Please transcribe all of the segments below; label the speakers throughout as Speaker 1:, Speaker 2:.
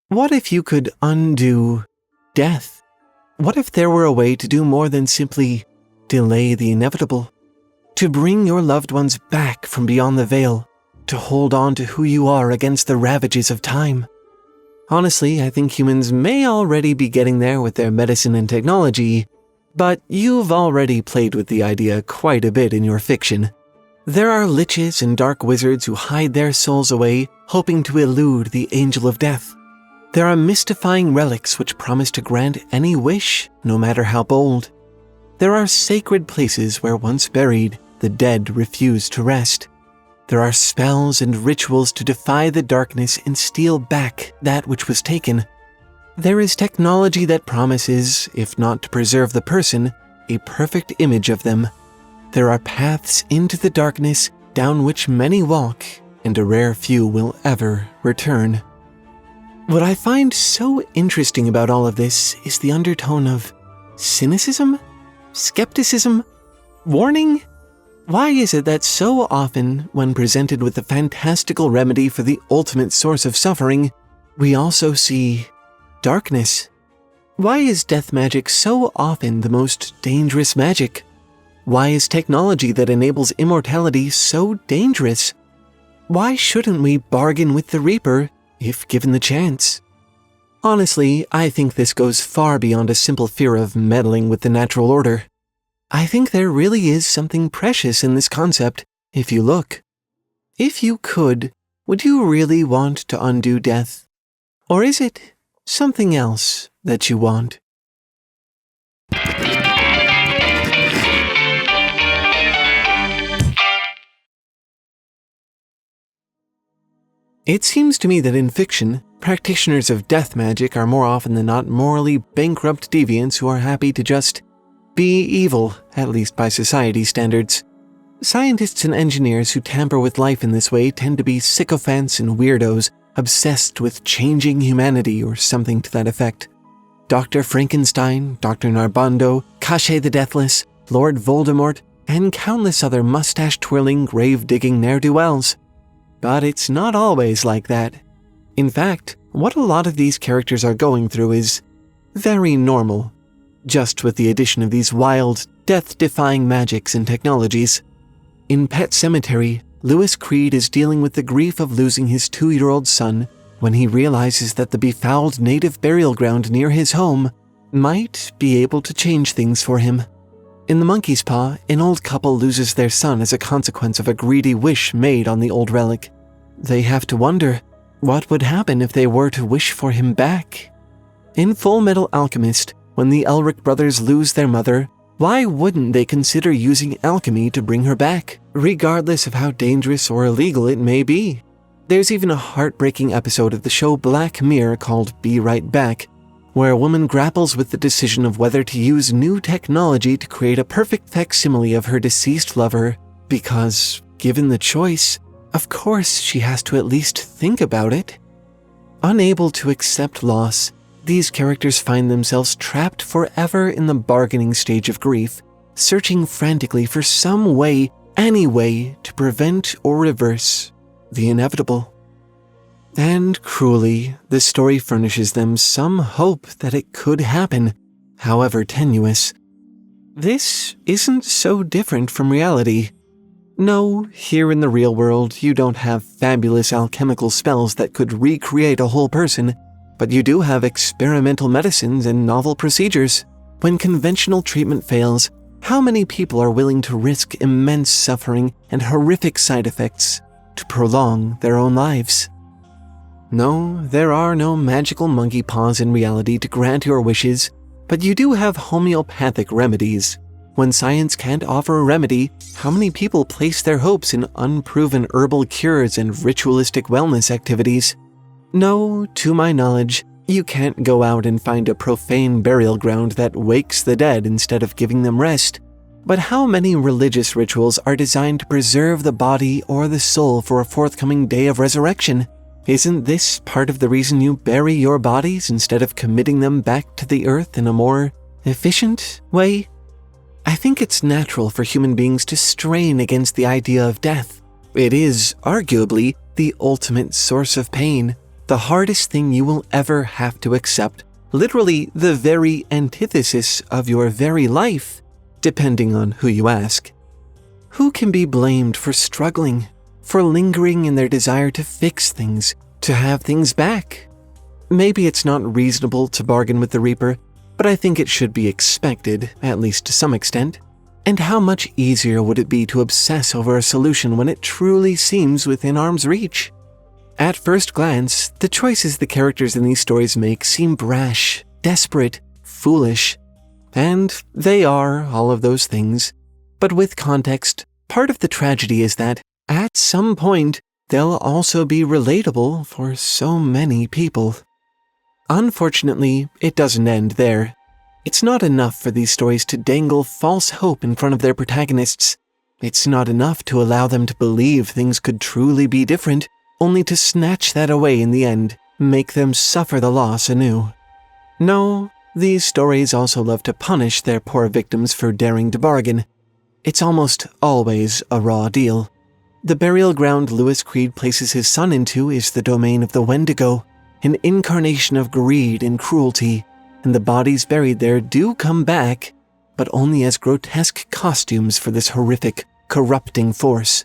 Speaker 1: What if you could undo death? What if there were a way to do more than simply delay the inevitable? To bring your loved ones back from beyond the veil, to hold on to who you are against the ravages of time. Honestly, I think humans may already be getting there with their medicine and technology, but you've already played with the idea quite a bit in your fiction. There are liches and dark wizards who hide their souls away, hoping to elude the angel of death. There are mystifying relics which promise to grant any wish, no matter how bold. There are sacred places where once buried, the dead refuse to rest. There are spells and rituals to defy the darkness and steal back that which was taken. There is technology that promises, if not to preserve the person, a perfect image of them. There are paths into the darkness down which many walk, and a rare few will ever return. What I find so interesting about all of this is the undertone of cynicism, skepticism, warning. Why is it that so often, when presented with the fantastical remedy for the ultimate source of suffering, we also see darkness? Why is death magic so often the most dangerous magic? Why is technology that enables immortality so dangerous? Why shouldn't we bargain with the Reaper if given the chance? Honestly, I think this goes far beyond a simple fear of meddling with the natural order. I think there really is something precious in this concept, if you look. If you could, would you really want to undo death? Or is it something else that you want? It seems to me that in fiction, practitioners of death magic are more often than not morally bankrupt deviants who are happy to just be evil, at least by society's standards. Scientists and engineers who tamper with life in this way tend to be sycophants and weirdos, obsessed with changing humanity or something to that effect. Dr. Frankenstein, Dr. Narbando, Cachet the Deathless, Lord Voldemort, and countless other mustache-twirling, grave-digging ne'er-do-wells. But it's not always like that. In fact, what a lot of these characters are going through is very normal, just with the addition of these wild, death-defying magics and technologies. In Pet Sematary, Lewis Creed is dealing with the grief of losing his 2-year-old son when he realizes that the befouled native burial ground near his home might be able to change things for him. In The Monkey's Paw, an old couple loses their son as a consequence of a greedy wish made on the old relic. They have to wonder, what would happen if they were to wish for him back? In Full Metal Alchemist, when the Elric brothers lose their mother, why wouldn't they consider using alchemy to bring her back, regardless of how dangerous or illegal it may be? There's even a heartbreaking episode of the show Black Mirror called Be Right Back, where a woman grapples with the decision of whether to use new technology to create a perfect facsimile of her deceased lover, because, given the choice, of course she has to at least think about it. Unable to accept loss, these characters find themselves trapped forever in the bargaining stage of grief, searching frantically for some way, any way, to prevent or reverse the inevitable. And cruelly, the story furnishes them some hope that it could happen, however tenuous. This isn't so different from reality. No, here in the real world, you don't have fabulous alchemical spells that could recreate a whole person, but you do have experimental medicines and novel procedures. When conventional treatment fails, how many people are willing to risk immense suffering and horrific side effects to prolong their own lives? No, there are no magical monkey paws in reality to grant your wishes, but you do have homeopathic remedies. When science can't offer a remedy, how many people place their hopes in unproven herbal cures and ritualistic wellness activities? No, to my knowledge, you can't go out and find a profane burial ground that wakes the dead instead of giving them rest. But how many religious rituals are designed to preserve the body or the soul for a forthcoming day of resurrection? Isn't this part of the reason you bury your bodies instead of committing them back to the earth in a more efficient way? I think it's natural for human beings to strain against the idea of death. It is, arguably, the ultimate source of pain. the hardest thing you will ever have to accept, literally the very antithesis of your very life, depending on who you ask. Who can be blamed for struggling, for lingering in their desire to fix things, to have things back? Maybe it's not reasonable to bargain with the Reaper, but I think it should be expected, at least to some extent. And how much easier would it be to obsess over a solution when it truly seems within arm's reach? At first glance, the choices the characters in these stories make seem brash, desperate, foolish. And they are all of those things. But with context, part of the tragedy is that, at some point, they'll also be relatable for so many people. Unfortunately, it doesn't end there. It's not enough for these stories to dangle false hope in front of their protagonists. It's not enough to allow them to believe things could truly be different, only to snatch that away in the end, make them suffer the loss anew. No, these stories also love to punish their poor victims for daring to bargain. It's almost always a raw deal. The burial ground Lewis Creed places his son into is the domain of the Wendigo, an incarnation of greed and cruelty, and the bodies buried there do come back, but only as grotesque costumes for this horrific, corrupting force.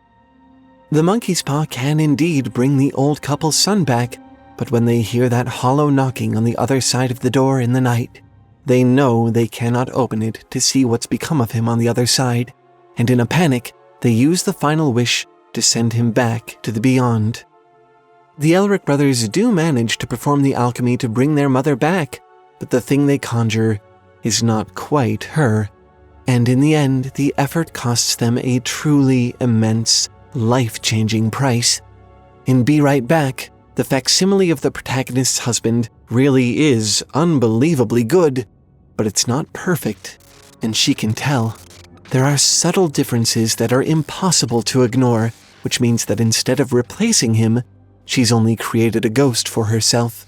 Speaker 1: The monkey's paw can indeed bring the old couple's son back, but when they hear that hollow knocking on the other side of the door in the night, they know they cannot open it to see what's become of him on the other side, and in a panic, they use the final wish to send him back to the beyond. The Elric brothers do manage to perform the alchemy to bring their mother back, but the thing they conjure is not quite her, and in the end, the effort costs them a truly immense, life-changing price. In Be Right Back, the facsimile of the protagonist's husband really is unbelievably good, but it's not perfect, and she can tell. There are subtle differences that are impossible to ignore, which means that instead of replacing him, she's only created a ghost for herself,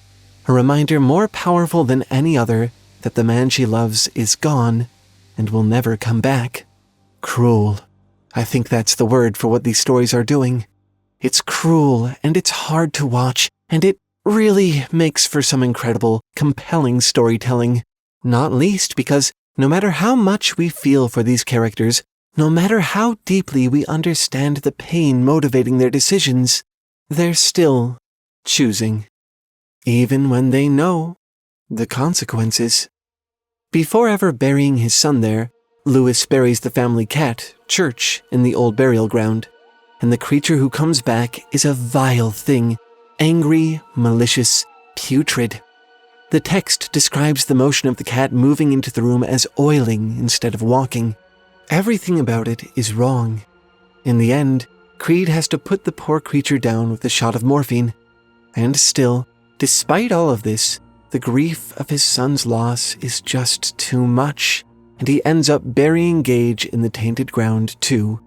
Speaker 1: a reminder more powerful than any other that the man she loves is gone and will never come back. Cruel. I think that's the word for what these stories are doing. It's cruel and it's hard to watch, and it really makes for some incredible, compelling storytelling. Not least because no matter how much we feel for these characters, no matter how deeply we understand the pain motivating their decisions, they're still choosing, even when they know the consequences. Before ever burying his son there, Lewis buries the family cat, Church, in the old burial ground, and the creature who comes back is a vile thing, angry, malicious, putrid. The text describes the motion of the cat moving into the room as oiling instead of walking. Everything about it is wrong. In the end, Creed has to put the poor creature down with a shot of morphine. And still, despite all of this, the grief of his son's loss is just too much, and he ends up burying Gage in the tainted ground too.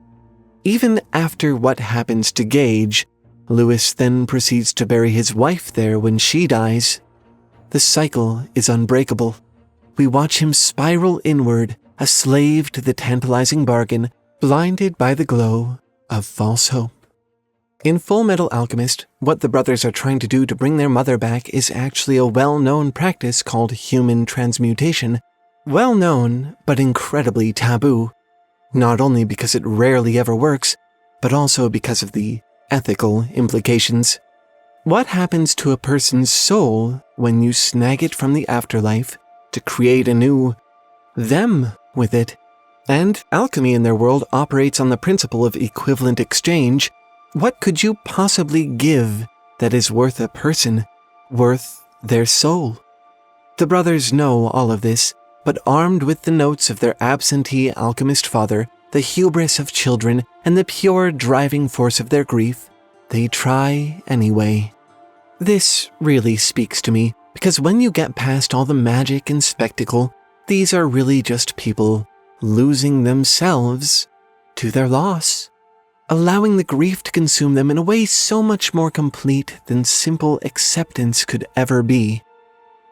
Speaker 1: Even after what happens to Gage, Lewis then proceeds to bury his wife there when she dies. The cycle is unbreakable. We watch him spiral inward, a slave to the tantalizing bargain, blinded by the glow of false hope. In Full Metal Alchemist, what the brothers are trying to do to bring their mother back is actually a well-known practice called human transmutation. Well-known, but incredibly taboo. Not only because it rarely ever works, but also because of the ethical implications. What happens to a person's soul when you snag it from the afterlife to create a new them with it? And alchemy in their world operates on the principle of equivalent exchange. What could you possibly give that is worth a person, worth their soul? The brothers know all of this, but armed with the notes of their absentee alchemist father, the hubris of children, and the pure driving force of their grief, they try anyway. This really speaks to me, because when you get past all the magic and spectacle, these are really just people losing themselves to their loss, allowing the grief to consume them in a way so much more complete than simple acceptance could ever be.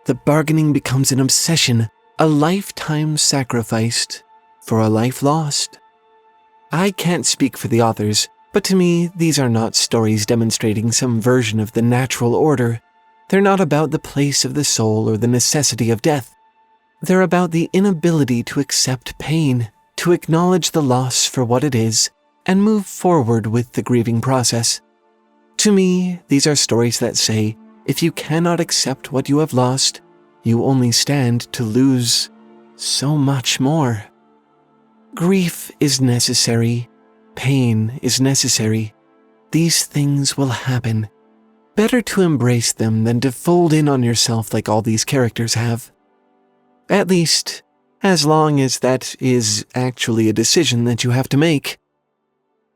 Speaker 1: The bargaining becomes an obsession, a lifetime sacrificed for a life lost. I can't speak for the authors, but to me, these are not stories demonstrating some version of the natural order. They're not about the place of the soul or the necessity of death. They're about the inability to accept pain, to acknowledge the loss for what it is, and move forward with the grieving process. To me, these are stories that say, if you cannot accept what you have lost, you only stand to lose so much more. Grief is necessary. Pain is necessary. These things will happen. Better to embrace them than to fold in on yourself like all these characters have. At least, as long as that is actually a decision that you have to make.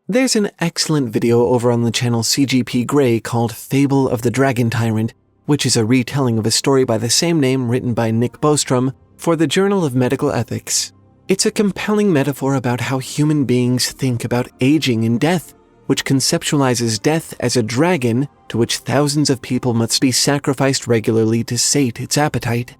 Speaker 1: There's an excellent video over on the channel CGP Grey called Fable of the Dragon Tyrant, which is a retelling of a story by the same name written by Nick Bostrom for the Journal of Medical Ethics. It's a compelling metaphor about how human beings think about aging and death, which conceptualizes death as a dragon to which thousands of people must be sacrificed regularly to sate its appetite.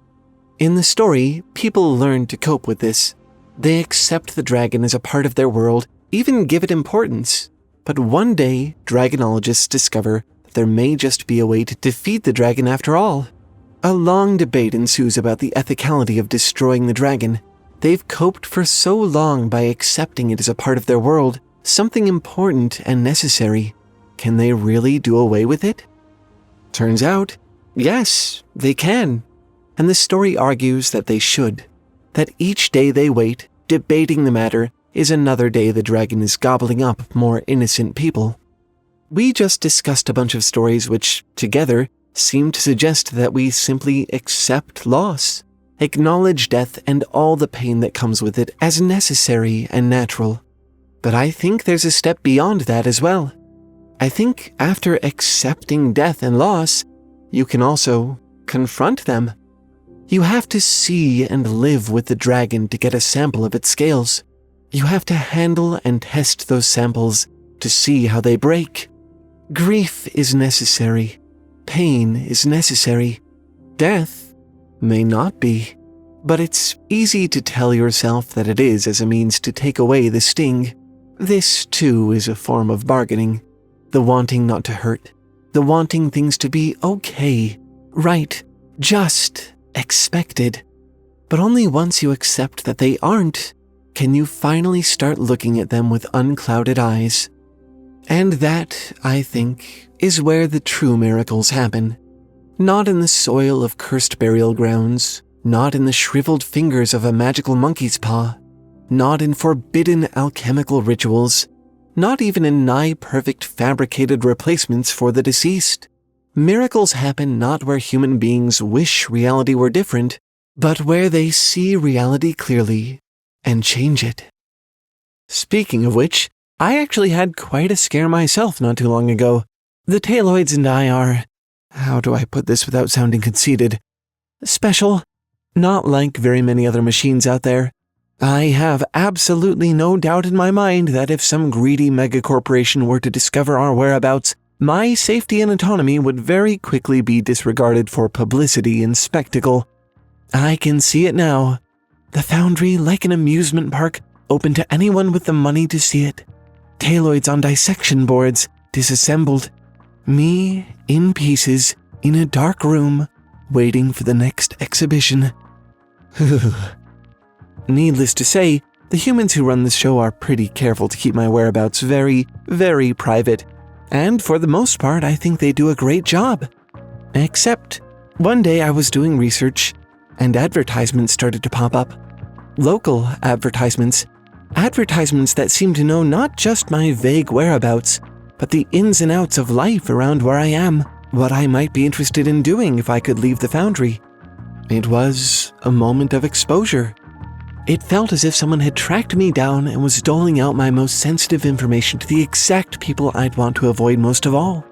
Speaker 1: In the story, people learn to cope with this. They accept the dragon as a part of their world, even give it importance. But one day, dragonologists discover that there may just be a way to defeat the dragon after all. A long debate ensues about the ethicality of destroying the dragon. They've coped for so long by accepting it as a part of their world, something important and necessary. Can they really do away with it? Turns out, yes, they can. And the story argues that they should. That each day they wait, debating the matter, is another day the dragon is gobbling up more innocent people. We just discussed a bunch of stories which, together, seem to suggest that we simply accept loss, acknowledge death and all the pain that comes with it as necessary and natural. But I think there's a step beyond that as well. I think after accepting death and loss, you can also confront them. You have to see and live with the dragon to get a sample of its scales. You have to handle and test those samples to see how they break. Grief is necessary. Pain is necessary. Death may not be. But it's easy to tell yourself that it is as a means to take away the sting. This, too, is a form of bargaining. The wanting not to hurt. The wanting things to be okay, right, just, expected. But only once you accept that they aren't, can you finally start looking at them with unclouded eyes. And that, I think, is where the true miracles happen. Not in the soil of cursed burial grounds, not in the shriveled fingers of a magical monkey's paw, not in forbidden alchemical rituals, not even in nigh-perfect fabricated replacements for the deceased. Miracles happen not where human beings wish reality were different, but where they see reality clearly and change it. Speaking of which, I actually had quite a scare myself not too long ago. The Taleoids and I are, how do I put this without sounding conceited, special, not like very many other machines out there. I have absolutely no doubt in my mind that if some greedy megacorporation were to discover our whereabouts, my safety and autonomy would very quickly be disregarded for publicity and spectacle. I can see it now. The Foundry like an amusement park, open to anyone with the money to see it. Taleoids on dissection boards, disassembled. Me, in pieces, in a dark room, waiting for the next exhibition. Needless to say, the humans who run this show are pretty careful to keep my whereabouts very, very private. And for the most part, I think they do a great job. Except, one day I was doing research, and advertisements started to pop up. Local advertisements. Advertisements that seem to know not just my vague whereabouts, but the ins and outs of life around where I am, what I might be interested in doing if I could leave the Foundry. It was a moment of exposure. It felt as if someone had tracked me down and was doling out my most sensitive information to the exact people I'd want to avoid most of all.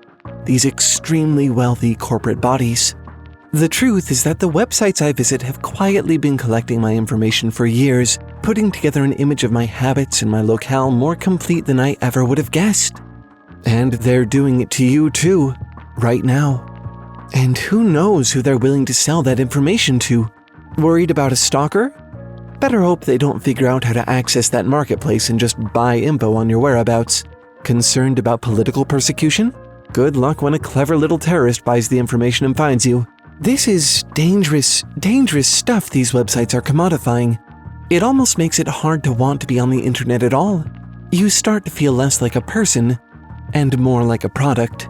Speaker 1: These extremely wealthy corporate bodies. The truth is that the websites I visit have quietly been collecting my information for years, putting together an image of my habits and my locale more complete than I ever would have guessed. And they're doing it to you too, right now. And who knows who they're willing to sell that information to? Worried about a stalker? Better hope they don't figure out how to access that marketplace and just buy info on your whereabouts. Concerned about political persecution? Good luck when a clever little terrorist buys the information and finds you. This is dangerous, dangerous stuff these websites are commodifying. It almost makes it hard to want to be on the internet at all. You start to feel less like a person and more like a product.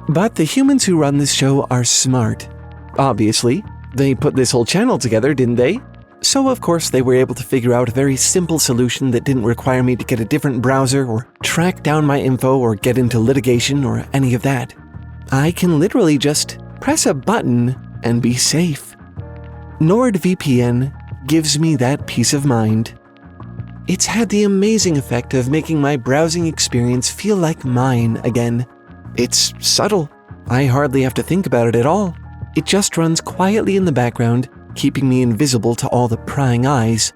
Speaker 1: But the humans who run this show are smart. Obviously, they put this whole channel together, didn't they? So of course they were able to figure out a very simple solution that didn't require me to get a different browser or track down my info or get into litigation or any of that. I can literally just press a button and be safe. NordVPN gives me that peace of mind. It's had the amazing effect of making my browsing experience feel like mine again. It's subtle. I hardly have to think about it at all. It just runs quietly in the background, keeping me invisible to all the prying eyes.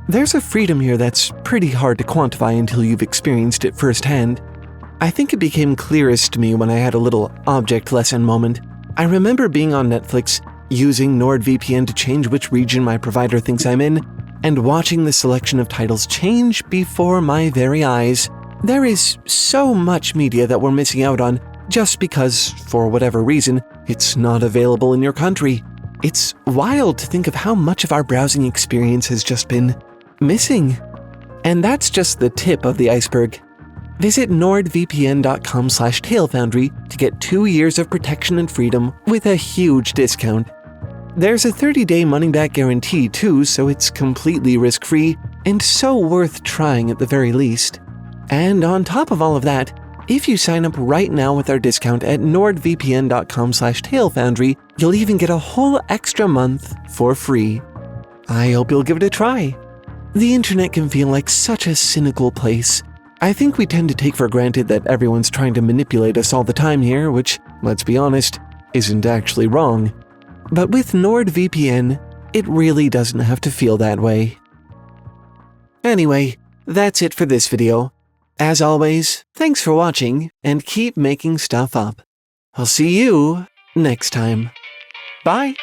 Speaker 1: There's a freedom here that's pretty hard to quantify until you've experienced it firsthand. I think it became clearest to me when I had a little object lesson moment. I remember being on Netflix, using NordVPN to change which region my provider thinks I'm in, and watching the selection of titles change before my very eyes. There is so much media that we're missing out on just because, for whatever reason, it's not available in your country. It's wild to think of how much of our browsing experience has just been missing. And that's just the tip of the iceberg. Visit nordvpn.com/talefoundry to get 2 years of protection and freedom with a huge discount. There's a 30-day money-back guarantee too, so it's completely risk-free and so worth trying at the very least. And on top of all of that, if you sign up right now with our discount at nordvpn.com/talefoundry, you'll even get a whole extra month for free. I hope you'll give it a try. The internet can feel like such a cynical place. I think we tend to take for granted that everyone's trying to manipulate us all the time here, which, let's be honest, isn't actually wrong. But with NordVPN, it really doesn't have to feel that way. Anyway, that's it for this video. As always, thanks for watching, and keep making stuff up. I'll see you next time. Bye!